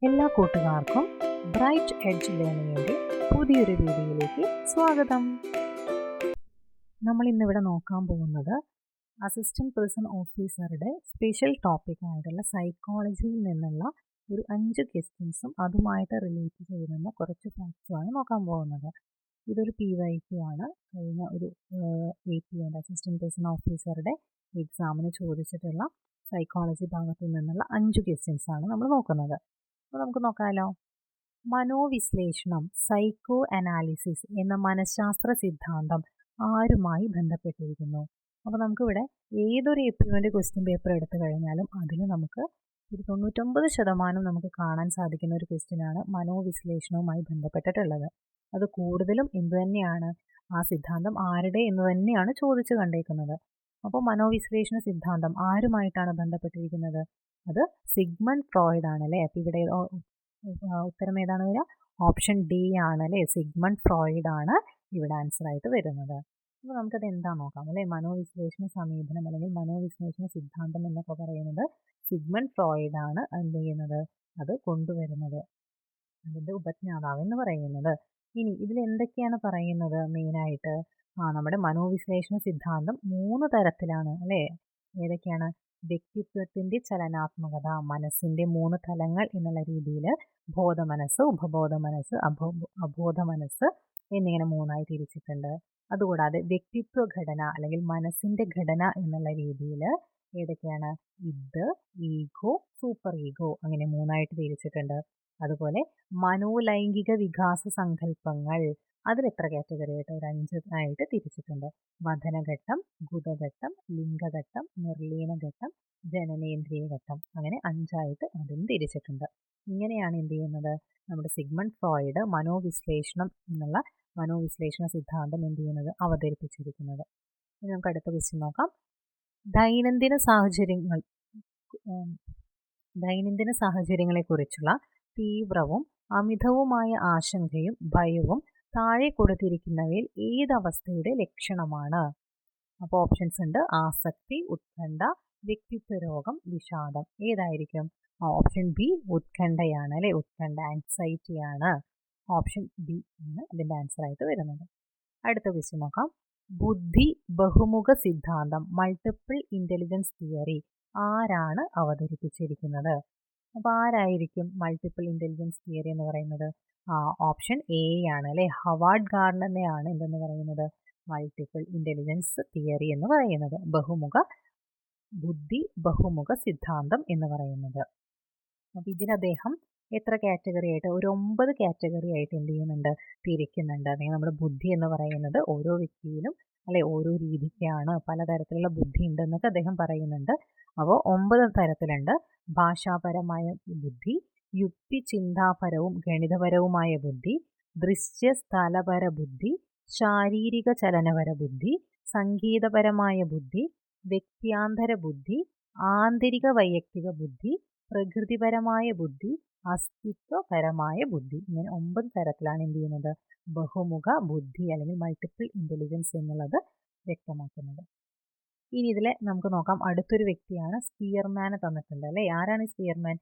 എല്ലാ കൂട്ടുകാർക്കും bright edge ലേണിംഗിൻ്റെ പുതിയൊരു വീഡിയോയിലേക്ക് സ്വാഗതം. നമ്മൾ ഇന്നിവിടെ നോക്കാൻ പോകുന്നത് അസിസ്റ്റൻറ്റ് പേഴ്സൺ ഓഫീസറുടെ സ്പെഷ്യൽ ടോപ്പിക്കായിട്ടുള്ള സൈക്കോളജിയിൽ നിന്നുള്ള ഒരു 5 ക്വസ്റ്റ്യൻസും അതുമായിട്ട് റിലേറ്റ് ചെയ്യുന്ന കുറച്ച് ഫാക്ട്സുമാണ് നോക്കാൻ പോകുന്നത്. ഇതൊരു PYQ ആണ്. കഴിഞ്ഞ ഒരു APO അസിസ്റ്റൻറ്റ് പേഴ്സൺ ഓഫീസറുടെ എക്സാമിന് ചോദിച്ചിട്ടുള്ള സൈക്കോളജി ഭാഗത്തു നിന്നുള്ള 5 ക്വസ്റ്റ്യൻസാണ് നമ്മൾ നോക്കുന്നത്. അപ്പോൾ നമുക്ക് നോക്കാമല്ലോ. മനോവിശ്ലേഷണം സൈക്കോ അനാലിസിസ് എന്ന മനഃശാസ്ത്ര സിദ്ധാന്തം ആരുമായി ബന്ധപ്പെട്ടിരിക്കുന്നു? അപ്പോൾ നമുക്കിവിടെ ഏതൊരു APOൻ്റെ ക്വസ്റ്റ്യൻ പേപ്പർ എടുത്തു കഴിഞ്ഞാലും അതിൽ നമുക്ക് ഒരു 99% നമുക്ക് കാണാൻ സാധിക്കുന്ന ഒരു ക്വസ്റ്റ്യനാണ് മനോവിശ്ലേഷണവുമായി ബന്ധപ്പെട്ടിട്ടുള്ളത്. അത് കൂടുതലും എന്തു തന്നെയാണ്, ആ സിദ്ധാന്തം ആരുടെ എന്ന് തന്നെയാണ് ചോദിച്ചു കണ്ടേക്കുന്നത്. അപ്പോൾ മനോവിശ്ലേഷണ സിദ്ധാന്തം ആരുമായിട്ടാണ് ബന്ധപ്പെട്ടിരിക്കുന്നത്? അത് സിഗ്മണ്ട് ഫ്രോയിഡ് ആണല്ലേ. അപ്പോൾ ഇവിടെ ഉത്തരം ഏതാണ് വരിക? ഓപ്ഷൻ D ആണല്ലേ. സിഗ്മണ്ട് ഫ്രോയിഡ് ആണ് ഇവിടെ ആൻസർ ആയിട്ട് വരുന്നത്. അപ്പോൾ നമുക്കത് എന്താ നോക്കാം അല്ലേ. മനോവിശ്ലേഷണ സമീപനം അല്ലെങ്കിൽ മനോവിശ്ലേഷണ സിദ്ധാന്തം എന്നൊക്കെ പറയുന്നത് സിഗ്മണ്ട് ഫ്രോയിഡ് ആണ് എന്ത് ചെയ്യുന്നത്, അത് കൊണ്ടുവരുന്നത്, അതിൻ്റെ ഉപജ്ഞാതാവ് എന്ന് പറയുന്നത്. ഇനി ഇതിൽ എന്തൊക്കെയാണ് പറയുന്നത് മെയിനായിട്ട്? നമ്മുടെ മനോവിശ്ലേഷണ സിദ്ധാന്തം 3 തരത്തിലാണ് അല്ലേ. ഏതൊക്കെയാണ്? വ്യക്തിത്വത്തിൻ്റെ ചലനാത്മകത, മനസ്സിൻ്റെ 3 തലങ്ങൾ എന്നുള്ള രീതിയിൽ ബോധമനസ്സ്, ഉപബോധ മനസ്സ്, അബോധ മനസ്സ് എന്നിങ്ങനെ 3ആയി തിരിച്ചിട്ടുണ്ട്. അതുകൂടാതെ വ്യക്തിത്വ ഘടന അല്ലെങ്കിൽ മനസ്സിൻ്റെ ഘടന എന്നുള്ള രീതിയിൽ ഏതൊക്കെയാണ്? ഇത്, ഈഗോ, സൂപ്പർ ഈഗോ, അങ്ങനെ 3ആയിട്ട് തിരിച്ചിട്ടുണ്ട്. അതുപോലെ മനോലൈംഗിക വികാസ സങ്കല്പങ്ങൾ, അതിൽ എത്ര കാറ്റഗറി ആയിട്ട്? ഒരു 5 ആയിട്ട് തിരിച്ചിട്ടുണ്ട്. വധനഘട്ടം, ഗുദഘട്ടം, ലിംഗഘട്ടം, നിർലീനഘട്ടം, ജനനേന്ദ്രിയ ഘട്ടം, അങ്ങനെ 5ആയിട്ട് അതും തിരിച്ചിട്ടുണ്ട്. ഇങ്ങനെയാണ് എന്ത് ചെയ്യുന്നത്, നമ്മുടെ സിഗ്മണ്ട് ഫ്രോയിഡ് മനോവിശ്ലേഷണം എന്നുള്ള മനോവിശ്ലേഷണ സിദ്ധാന്തം എന്ത് ചെയ്യുന്നത്, അവതരിപ്പിച്ചിരിക്കുന്നത്. ഇനി നമുക്ക് അടുത്ത ക്വസ്റ്റ്യൻ നോക്കാം. ദൈനംദിന സാഹചര്യങ്ങളെക്കുറിച്ചുള്ള തീവ്രവും അമിതവുമായ ആശങ്കയും ഭയവും താഴെ കൊടുത്തിരിക്കുന്നവയിൽ ഏതവസ്ഥയുടെ ലക്ഷണമാണ്? അപ്പോൾ ഓപ്ഷൻസ് ഉണ്ട്. ആസക്തി, ഉത്കണ്ഠ, വ്യക്തിത്വ രോഗം, വിഷാദം. ഏതായിരിക്കും? ഓപ്ഷൻ B ഉത്കണ്ഠയാണ് അല്ലേ. ഉത്കണ്ഠ, ആൻസൈറ്റി ആണ്. ഓപ്ഷൻ B ആണ് അതിൻ്റെ ആൻസർ ആയിട്ട് വരുന്നത്. അടുത്ത ക്വസ്റ്റ്യൻ നോക്കാം. ബുദ്ധി ബഹുമുഖ സിദ്ധാന്തം മൾട്ടിപ്പിൾ ഇൻ്റലിജൻസ് തിയറി ആരാണ് അവതരിപ്പിച്ചിരിക്കുന്നത്? അപ്പോൾ ആരായിരിക്കും മൾട്ടിപ്പിൾ ഇൻ്റലിജൻസ് തിയറി എന്ന് പറയുന്നത്? ഓപ്ഷൻ A ആണ് അല്ലേ. ഹവാർഡ് ഗാർഡനെയാണ് എന്തെന്ന് പറയുന്നത്, മൾട്ടിപ്പിൾ ഇൻ്റലിജൻസ് തിയറി എന്ന് പറയുന്നത്, ബുദ്ധി ബഹുമുഖ സിദ്ധാന്തം എന്ന് പറയുന്നത്. അപ്പോൾ ഇതിൽ അദ്ദേഹം എത്ര കാറ്റഗറി ആയിട്ട്? ഒരു 9 കാറ്റഗറി ആയിട്ട് എന്ത് ചെയ്യുന്നുണ്ട്, തിരിക്കുന്നുണ്ട്. അല്ലെങ്കിൽ നമ്മുടെ ബുദ്ധി എന്ന് പറയുന്നത് ഓരോ വ്യക്തിയിലും അല്ലെ ഓരോ രീതിക്കാണ്, പലതരത്തിലുള്ള ബുദ്ധി ഉണ്ടെന്നൊക്കെ അദ്ദേഹം പറയുന്നുണ്ട്. അപ്പോൾ 9 തരത്തിലുണ്ട്. ഭാഷാപരമായ ബുദ്ധി, യുക്തി ചിന്താപരവും ഗണിതപരവുമായ ബുദ്ധി, ദൃശ്യ സ്ഥലപര ബുദ്ധി, ശാരീരിക ചലനപര ബുദ്ധി, സംഗീതപരമായ ബുദ്ധി, വ്യക്തിയാന്തര ബുദ്ധി, ആന്തരിക വൈയക്തിക ബുദ്ധി, പ്രകൃതിപരമായ ബുദ്ധി, അസ്തിത്വപരമായ ബുദ്ധി. ഇങ്ങനെ 9 തരത്തിലാണ് എന്ത് ചെയ്യുന്നത്, ബഹുമുഖ ബുദ്ധി അല്ലെങ്കിൽ മൾട്ടിപ്പിൾ ഇൻ്റലിജൻസ് എന്നുള്ളത് വ്യക്തമാക്കുന്നത്. ഇനി ഇതിൽ നമുക്ക് നോക്കാം. അടുത്തൊരു വ്യക്തിയാണ് സ്പിയർമാനെ തന്നിട്ടുണ്ട് അല്ലേ. ആരാണ് സ്പിയർമാൻ?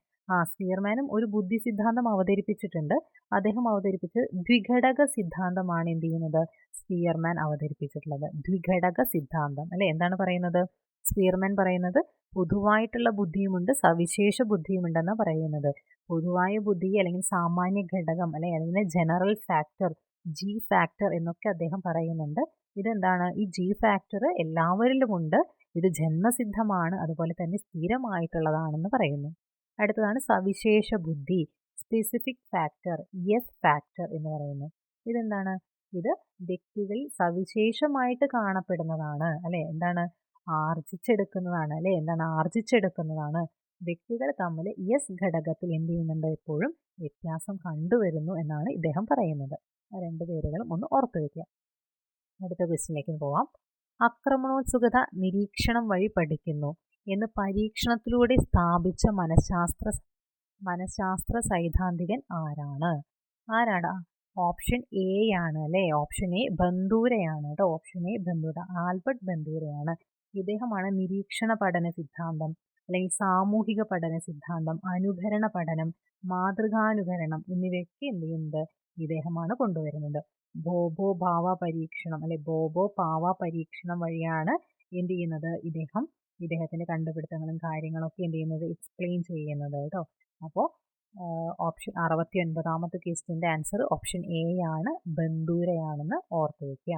സ്പിയർമാനും ഒരു ബുദ്ധി സിദ്ധാന്തം അവതരിപ്പിച്ചിട്ടുണ്ട്. അദ്ദേഹം അവതരിപ്പിച്ചത് ദ്വിഘടക സിദ്ധാന്തമാണ് എന്ത് ചെയ്യുന്നത്, സ്പിയർമാൻ അവതരിപ്പിച്ചിട്ടുള്ളത്. ദ്വിഘടക സിദ്ധാന്തം അല്ലേ. എന്താണ് പറയുന്നത്? സ്പിയർമാൻ പറയുന്നത് പൊതുവായിട്ടുള്ള ബുദ്ധിയുമുണ്ട് സവിശേഷ ബുദ്ധിയുമുണ്ടെന്നാണ് പറയുന്നത്. പൊതുവായ ബുദ്ധി അല്ലെങ്കിൽ സാമാന്യ ഘടകം അല്ലെങ്കിൽ ജനറൽ ഫാക്ടർ, G ഫാക്ടർ എന്നൊക്കെ അദ്ദേഹം പറയുന്നുണ്ട്. ഇതെന്താണ്? ഈ G ഫാക്ടർ എല്ലാവരിലുമുണ്ട്, ഇത് ജന്മസിദ്ധമാണ്, അതുപോലെ തന്നെ സ്ഥിരമായിട്ടുള്ളതാണെന്ന് പറയുന്നു. അടുത്തതാണ് സവിശേഷ ബുദ്ധി, സ്പെസിഫിക് ഫാക്ടർ, S ഫാക്ടർ എന്ന് പറയുന്നു. ഇതെന്താണ്? ഇത് വ്യക്തികളിൽ സവിശേഷമായിട്ട് കാണപ്പെടുന്നതാണ് അല്ലേ. എന്താണ്? ആർജിച്ചെടുക്കുന്നതാണ് അല്ലേ. എന്താണ്? ആർജിച്ചെടുക്കുന്നതാണ്. വ്യക്തികൾ തമ്മിൽ S ഘടകത്തിൽ എന്ത് ചെയ്യുന്നുണ്ട്, എപ്പോഴും വ്യത്യാസം കണ്ടുവരുന്നു എന്നാണ് ഇദ്ദേഹം പറയുന്നത്. ആ 2 പേരുകളും ഒന്ന് ഓർത്തു വയ്ക്കുക. അടുത്ത ക്വസ്റ്റ്യനിലേക്ക് പോവാം. ആക്രമണോത്സുകത നിരീക്ഷണം വഴി പഠിക്കുന്നു എന്ന് പരീക്ഷണത്തിലൂടെ സ്ഥാപിച്ച മനഃശാസ്ത്ര സൈദ്ധാന്തികൻ ആരാണ്? ഓപ്ഷൻ A ആണ് അല്ലേ. ഓപ്ഷൻ A ബന്ദൂരയാണ് കേട്ടോ. ഓപ്ഷൻ A ബന്ദൂര, ആൽബർട്ട് ബന്ദൂരയാണ്. ഇദ്ദേഹമാണ് നിരീക്ഷണ പഠന സിദ്ധാന്തം അല്ലെങ്കിൽ സാമൂഹിക പഠന സിദ്ധാന്തം, അനുകരണ പഠനം, മാതൃകാനുകരണം എന്നിവയൊക്കെ എന്ത് ചെയ്യുന്നത് ഇദ്ദേഹമാണ് കൊണ്ടുവരുന്നത്. ബോബോ ഭാവ പരീക്ഷണം അല്ലെ ബോബോ പാവ പരീക്ഷണം വഴിയാണ് എന്ത് ചെയ്യുന്നത് ഇദ്ദേഹത്തിൻ്റെ കണ്ടുപിടുത്തങ്ങളും കാര്യങ്ങളൊക്കെ എന്ത് ചെയ്യുന്നത് എക്സ്പ്ലെയിൻ ചെയ്യുന്നത് കേട്ടോ. അപ്പോൾ ഓപ്ഷൻ 69ാമത്തെ ക്വസ്റ്റ്യൻ്റെ ആൻസർ ഓപ്ഷൻ എ ആണ്, ബന്ദൂരയാണെന്ന് ഓർത്ത് വയ്ക്കുക.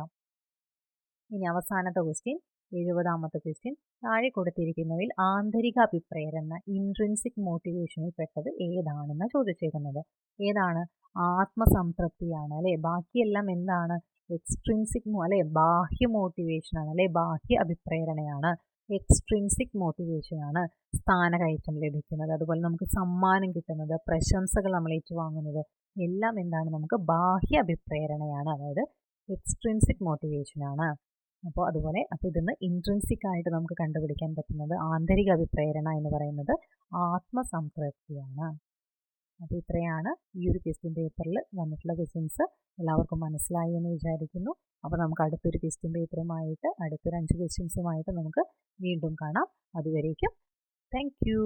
ഇനി അവസാനത്തെ ക്വസ്റ്റ്യൻ 70ാമത്തെ ക്വസ്റ്റ്യൻ. താഴെ കൊടുത്തിരിക്കുന്നതിൽ ആന്തരിക അഭിപ്രേരണ ഇൻട്രിൻസിക് മോട്ടിവേഷനിൽ പെട്ടത് ഏതാണെന്ന് ചോദിച്ചേക്കുന്നത്. ഏതാണ്? ആത്മസംതൃപ്തിയാണ് അല്ലെ. ബാക്കിയെല്ലാം എന്താണ്? എക്സ്ട്രിൻസിക് അല്ലെ ബാഹ്യ മോട്ടിവേഷനാണ് അല്ലെ, ബാഹ്യ അഭിപ്രേരണയാണ്. എക്സ്ട്രിൻസിക് മോട്ടിവേഷനാണ് സ്ഥാനകയറ്റം ലഭിക്കുന്നത്, അതുപോലെ നമുക്ക് സമ്മാനം കിട്ടുന്നത്, പ്രശംസകൾ നമ്മൾ ഏറ്റുവാങ്ങുന്നത് എല്ലാം എന്താണ്? നമുക്ക് ബാഹ്യ അഭിപ്രേരണയാണ്, അതായത് എക്സ്ട്രിൻസിക് മോട്ടിവേഷനാണ്. അപ്പോൾ ഇതിന്ന് ഇൻട്രിൻസിക് ആയിട്ട് നമുക്ക് കണ്ടുപിടിക്കാൻ പറ്റുന്നത് ആന്തരിക അഭിപ്രേരണ എന്ന് പറയുന്നത് ആത്മസംതൃപ്തിയാണ്. അപ്പോൾ ഇത്രയാണ് ഈ ഒരു ക്വസ്റ്റ്യൻ പേപ്പറിൽ വന്നിട്ടുള്ള ക്വസ്റ്റ്യൻസ്. എല്ലാവർക്കും മനസ്സിലായി എന്ന് വിചാരിക്കുന്നു. അപ്പോൾ നമുക്ക് അടുത്തൊരു ക്വസ്റ്റ്യൻ പേപ്പറുമായിട്ട്, അടുത്തൊരു 5 ക്വസ്റ്റ്യൻസുമായിട്ട് നമുക്ക് വീണ്ടും കാണാം. അതുവരേക്കും താങ്ക് യു.